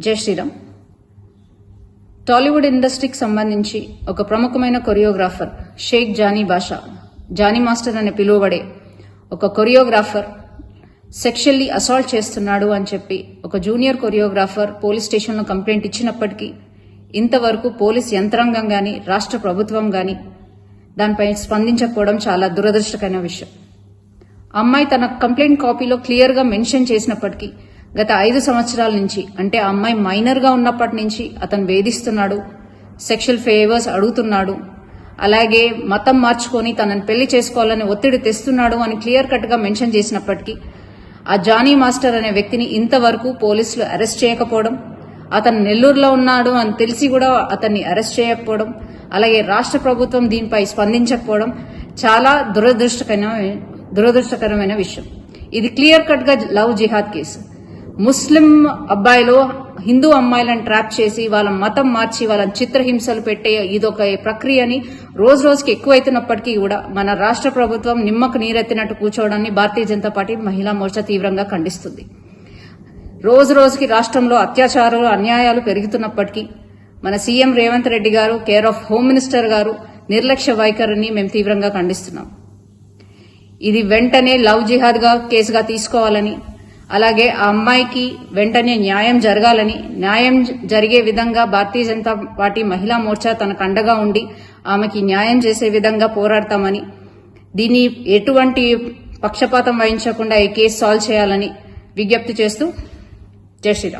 జై శ్రీరామ్. టాలీవుడ్ ఇండస్ట్రీకి సంబంధించి ఒక ప్రముఖమైన కొరియోగ్రాఫర్ షేక్ జానీ బాషా, జానీ మాస్టర్ అని పిలువబడే ఒక కొరియోగ్రాఫర్ సెక్షువల్లీ అసాల్ట్ చేస్తున్నాడు అని చెప్పి ఒక జూనియర్ కొరియోగ్రాఫర్ పోలీస్ స్టేషన్లో కంప్లైంట్ ఇచ్చినప్పటికీ ఇంతవరకు పోలీస్ యంత్రాంగం గాని రాష్ట్ర ప్రభుత్వం గాని దానిపై స్పందించకపోవడం చాలా దురదృష్టకరమైన విషయం. అమ్మాయి తన కంప్లైంట్ కాపీలో క్లియర్ గా మెన్షన్ చేసినప్పటికీ గత 5 సంవత్సరాల నుంచి, అంటే ఆ అమ్మాయి మైనర్ గా ఉన్నప్పటి నుంచి అతను వేధిస్తున్నాడు, సెక్షువల్ ఫేవర్స్ అడుగుతున్నాడు, అలాగే మతం మార్చుకొని తనని పెళ్లి చేసుకోవాలని ఒత్తిడి తెస్తున్నాడు అని క్లియర్ కట్ గా మెన్షన్ చేసినప్పటికీ ఆ జానీ మాస్టర్ అనే వ్యక్తిని ఇంతవరకు పోలీసులు అరెస్ట్ చేయకపోవడం, అతను నెల్లూరులో ఉన్నాడు అని తెలిసి కూడా అతన్ని అరెస్ట్ చేయకపోవడం, అలాగే రాష్ట్ర ప్రభుత్వం దీనిపై స్పందించకపోవడం చాలా దురదృష్టకరమైన విషయం. ఇది క్లియర్ కట్ గా లవ్ జిహాద్ కేసు. ముస్లిం అబ్బాయిలు హిందూ అమ్మాయిలను ట్రాప్ చేసి వాళ్ళ మతం మార్చి వాళ్ళని చిత్రహింసలు పెట్టే ఇదొక ప్రక్రియని రోజు రోజుకి ఎక్కువైతున్నప్పటికీ కూడా మన రాష్ట్ర ప్రభుత్వం నిమ్మకు నీరెత్తినట్టు కూర్చోవడాన్ని భారతీయ జనతా పార్టీ మహిళా మోర్చా తీవ్రంగా ఖండిస్తుంది. రోజు రోజుకి రాష్ట్రంలో అత్యాచారాలు అన్యాయాలు పెరుగుతున్నప్పటికీ మన సీఎం రేవంత్ రెడ్డి గారు, కేర్ ఆఫ్ హోమ్ మినిస్టర్ గారు నిర్లక్ష్య వైఖరిని మేము తీవ్రంగా ఖండిస్తున్నాం. ఇది వెంటనే లవ్ జిహాద్ గా కేసుగా తీసుకోవాలని, అలాగే ఆ అమ్మాయికి వెంటనే న్యాయం జరగాలని, న్యాయం జరిగే విధంగా భారతీయ జనతా పార్టీ మహిళా మోర్చా తనకు అండగా ఉండి ఆమెకి న్యాయం చేసే విధంగా పోరాడతామని, దీన్ని ఎటువంటి పక్షపాతం వహించకుండా ఈ కేసు సాల్వ్ చేయాలని విజ్ఞప్తి చేస్తూ జై శ్రీరామ్.